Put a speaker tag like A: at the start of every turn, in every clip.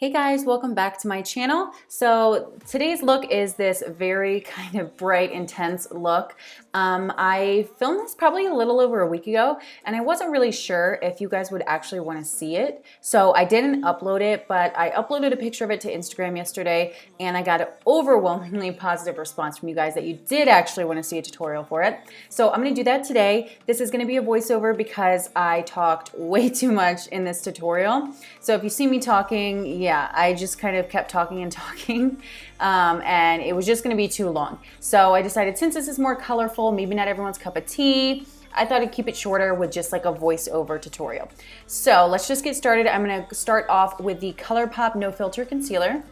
A: Hey guys, welcome back to my channel. So today's look is this very kind of bright, intense look. I filmed this probably a little over a week ago and I wasn't really sure if you guys would actually want to see it. So I didn't upload it, but I uploaded a picture of it to Instagram yesterday and I got an overwhelmingly positive response from you guys that you did actually want to see a tutorial for it. So I'm going to do that today. This is going to be a voiceover because I talked way too much in this tutorial. So if you see me talking, yeah, I just kind of kept talking and talking and it was just going to be too long. So I decided since this is more colorful, maybe not everyone's cup of tea, I thought I'd keep it shorter with just like a voiceover tutorial. So let's just get started. I'm going to start off with the Colourpop No Filter Concealer.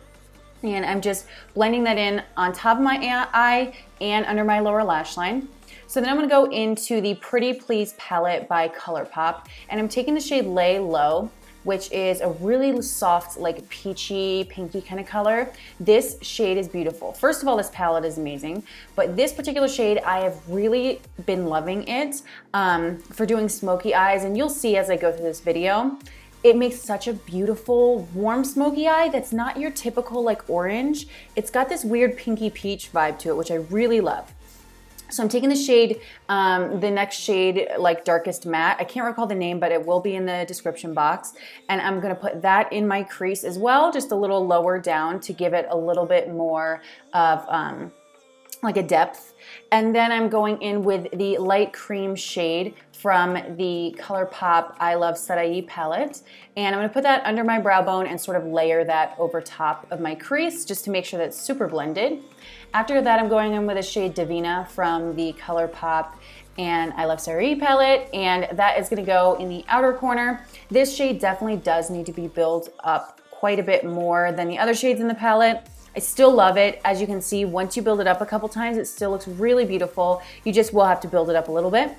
A: And I'm just blending that in on top of my eye and under my lower lash line. So then I'm going to go into the Pretty Please palette by Colourpop. And I'm taking the shade Lay Low, which is a really soft, like peachy, pinky kind of color. This shade is beautiful. First of all, this palette is amazing, but this particular shade, I have really been loving it for doing smoky eyes, and you'll see as I go through this video, it makes such a beautiful, warm smoky eye that's not your typical like orange. It's got this weird pinky peach vibe to it, which I really love. So I'm taking the shade, the next shade, like Darkest Matte. I can't recall the name, but it will be in the description box. And I'm gonna put that in my crease as well, just a little lower down to give it a little bit more of like a depth. And then I'm going in with the light cream shade from the Colourpop iLuvSarahii palette. And I'm gonna put that under my brow bone and sort of layer that over top of my crease just to make sure that it's super blended. After that, I'm going in with a shade Divina from the Colourpop and iLuvSarahii palette, and that is gonna go in the outer corner. This shade definitely does need to be built up quite a bit more than the other shades in the palette. I still love it. As you can see, once you build it up a couple times, it still looks really beautiful. You just will have to build it up a little bit.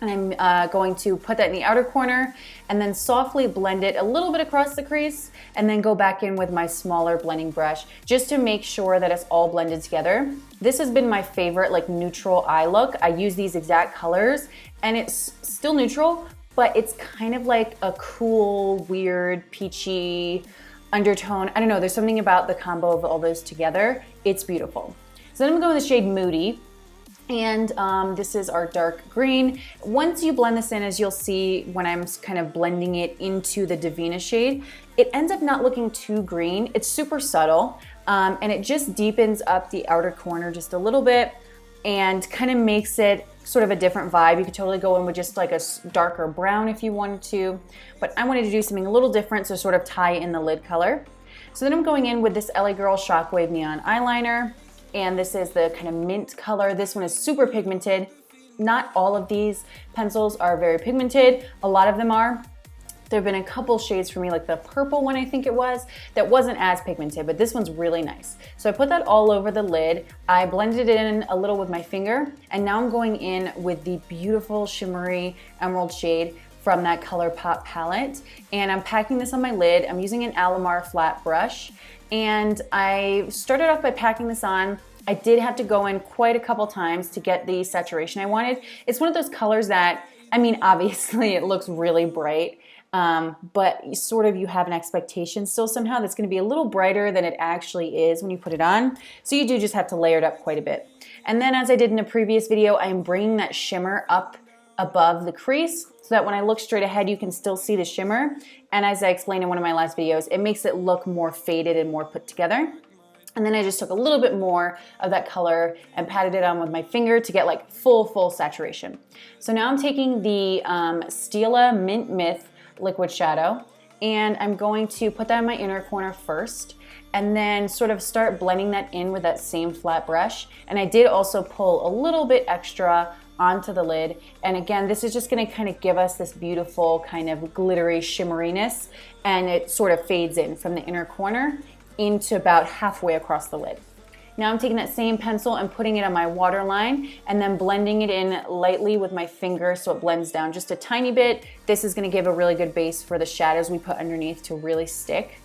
A: And I'm going to put that in the outer corner and then softly blend it a little bit across the crease and then go back in with my smaller blending brush just to make sure that it's all blended together. This has been my favorite like neutral eye look. I use these exact colors and it's still neutral, but it's kind of like a cool, weird, peachy undertone. I don't know, there's something about the combo of all those together. It's beautiful. So then I'm gonna go with the shade Moody. And this is our dark green. Once you blend this in, as you'll see when I'm kind of blending it into the Divina shade, it ends up not looking too green. It's super subtle and it just deepens up the outer corner just a little bit and kind of makes it sort of a different vibe. You could totally go in with just like a darker brown if you wanted to, but I wanted to do something a little different to sort of tie in the lid color. So then I'm going in with this LA Girl Shockwave Neon Eyeliner. And this is the kind of mint color. This one is super pigmented. Not all of these pencils are very pigmented. A lot of them are. There have been a couple shades for me, like the purple one I think it was, that wasn't as pigmented, but this one's really nice. So I put that all over the lid. I blended it in a little with my finger, and now I'm going in with the beautiful shimmery emerald shade from that Colourpop palette. And I'm packing this on my lid. I'm using an Alamar flat brush. And I started off by packing this on. I did have to go in quite a couple times to get the saturation I wanted. It's one of those colors that, I mean, obviously it looks really bright, but sort of you have an expectation still somehow that's gonna be a little brighter than it actually is when you put it on. So you do just have to layer it up quite a bit. And then as I did in a previous video, I am bringing that shimmer up above the crease so that when I look straight ahead, you can still see the shimmer. And as I explained in one of my last videos, it makes it look more faded and more put together. And then I just took a little bit more of that color and patted it on with my finger to get like full saturation. So now I'm taking the Stila Mint Myth Liquid Shadow and I'm going to put that in my inner corner first and then sort of start blending that in with that same flat brush. And I did also pull a little bit extra onto the lid. And again, this is just gonna kind of give us this beautiful kind of glittery shimmeriness, and it sort of fades in from the inner corner into about halfway across the lid. Now I'm taking that same pencil and putting it on my waterline and then blending it in lightly with my finger so it blends down just a tiny bit. This is gonna give a really good base for the shadows we put underneath to really stick.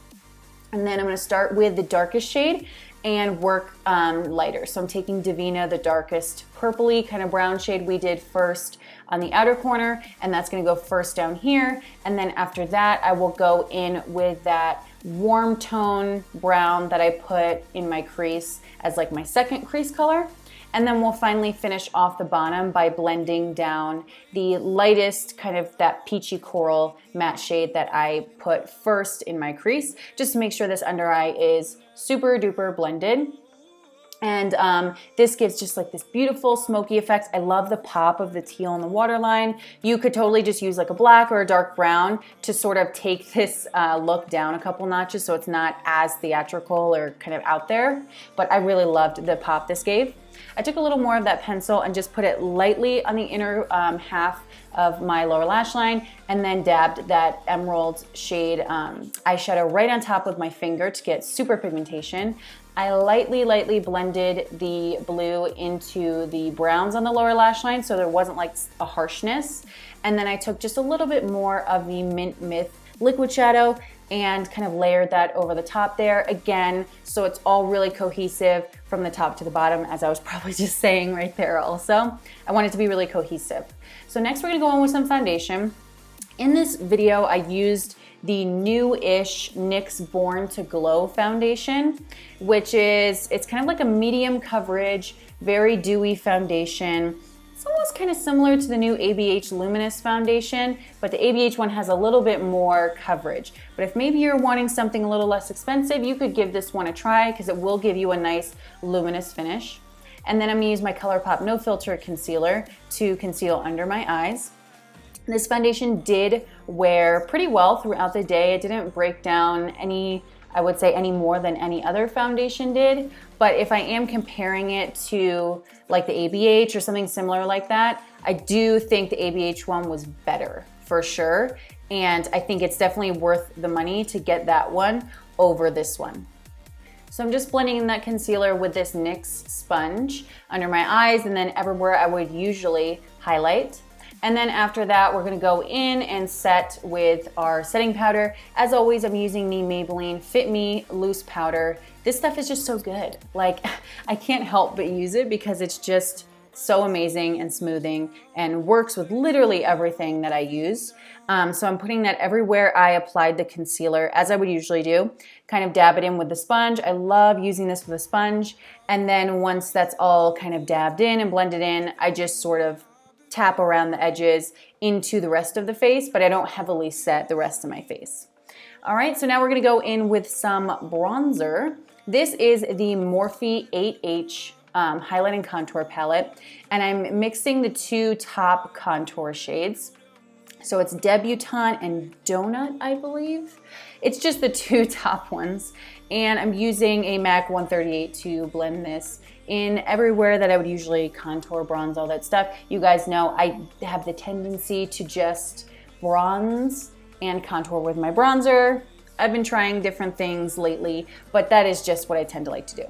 A: And then I'm gonna start with the darkest shade and work lighter. So I'm taking Divina, the darkest purpley kind of brown shade we did first on the outer corner, and that's gonna go first down here. And then after that, I will go in with that warm tone brown that I put in my crease as like my second crease color. And then we'll finally finish off the bottom by blending down the lightest kind of that peachy coral matte shade that I put first in my crease, just to make sure this under eye is super duper blended. And this gives just like this beautiful smoky effect. I love the pop of the teal in the waterline. You could totally just use like a black or a dark brown to sort of take this look down a couple notches so it's not as theatrical or kind of out there. But I really loved the pop this gave. I took a little more of that pencil and just put it lightly on the inner half of my lower lash line, and then dabbed that emerald shade eyeshadow right on top with my finger to get super pigmentation. I lightly blended the blue into the browns on the lower lash line so there wasn't like a harshness. And then I took just a little bit more of the Mint Myth liquid shadow and kind of layered that over the top there again, so it's all really cohesive from the top to the bottom, as I was probably just saying right there also. I want it to be really cohesive. So next we're gonna go in with some foundation. In this video, I used the new-ish NYX Born to Glow foundation, which is, it's kind of like a medium coverage, very dewy foundation. It's almost kind of similar to the new ABH Luminous foundation, but the ABH one has a little bit more coverage. But if maybe you're wanting something a little less expensive, you could give this one a try because it will give you a nice luminous finish. And then I'm gonna use my Colourpop No Filter Concealer to conceal under my eyes. This foundation did wear pretty well throughout the day. It didn't break down any, I would say, any more than any other foundation did. But if I am comparing it to like the ABH or something similar like that, I do think the ABH one was better for sure. And I think it's definitely worth the money to get that one over this one. So I'm just blending in that concealer with this NYX sponge under my eyes and then everywhere I would usually highlight. And then after that, we're gonna go in and set with our setting powder. As always, I'm using the Maybelline Fit Me Loose Powder. This stuff is just so good. Like, I can't help but use it because it's just so amazing and smoothing and works with literally everything that I use. So I'm putting that everywhere I applied the concealer, as I would usually do. Kind of dab it in with the sponge. I love using this with a sponge. And then once that's all kind of dabbed in and blended in, I just sort of tap around the edges into the rest of the face, but I don't heavily set the rest of my face. All right, so now we're gonna go in with some bronzer. This is the Morphe 8H Highlight and Contour Palette, and I'm mixing the two top contour shades. So it's Debutante and Donut, I believe. It's just the two top ones. And I'm using a MAC 138 to blend this in everywhere that I would usually contour, bronze, all that stuff. You guys know I have the tendency to just bronze and contour with my bronzer. I've been trying different things lately, but that is just what I tend to like to do.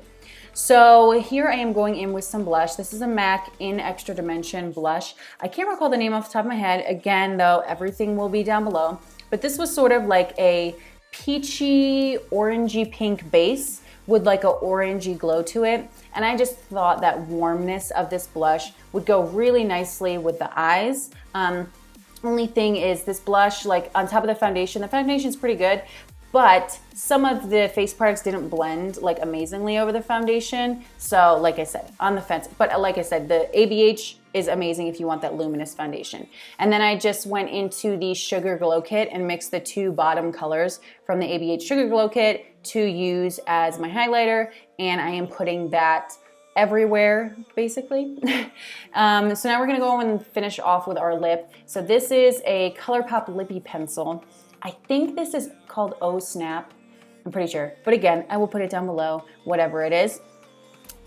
A: So here I am going in with some blush. This is a MAC in Extra Dimension blush. I can't recall the name off the top of my head. Again, though, everything will be down below. But this was sort of like a peachy, orangey pink base with like a orangey glow to it. And I just thought that warmness of this blush would go really nicely with the eyes. Only thing is this blush, like on top of the foundation's pretty good, but some of the face products didn't blend like amazingly over the foundation. So like I said, on the fence. But like I said, the ABH is amazing if you want that luminous foundation. And then I just went into the Sugar Glow Kit and mixed the two bottom colors from the ABH Sugar Glow Kit to use as my highlighter. And I am putting that everywhere, basically. So now we're gonna go and finish off with our lip. So this is a Colourpop Lippie pencil. I think this is called Oh Snap. I'm pretty sure. But again, I will put it down below, whatever it is.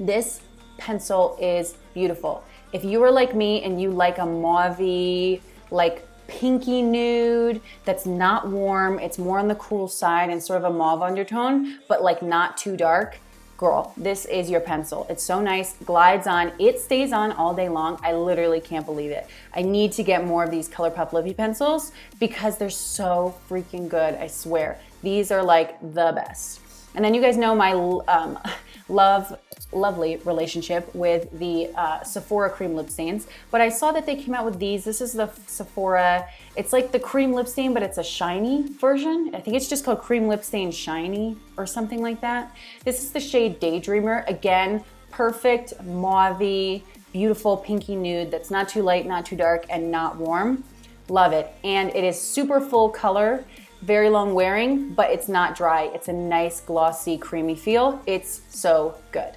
A: This pencil is beautiful. If you are like me and you like a mauve-y, like pinky nude that's not warm, it's more on the cool side and sort of a mauve undertone, but like not too dark, girl, this is your pencil. It's so nice, glides on, it stays on all day long. I literally can't believe it. I need to get more of these Colourpop Lippie pencils because they're so freaking good, I swear. These are like the best. And then you guys know my lovely relationship with the Sephora cream lip stains, but I saw that they came out with these. This is the Sephora, it's like the cream lip stain, but it's a shiny version. I think it's just called Cream Lip Stain Shiny or something like that. This is the shade Daydreamer. Again, perfect mauve-y, beautiful pinky nude that's not too light, not too dark, and not warm. Love it. And it is super full color, very long wearing, but it's not dry. It's a nice glossy creamy feel. It's so good.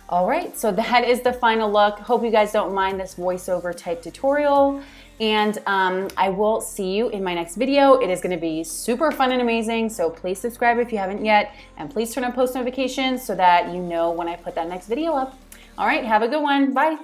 A: All right, so that is the final look. Hope you guys don't mind this voiceover type tutorial, and I will see you in my next video. It is gonna be super fun and amazing, so please subscribe if you haven't yet, and please turn on post notifications so that you know when I put that next video up. All right, have a good one, bye.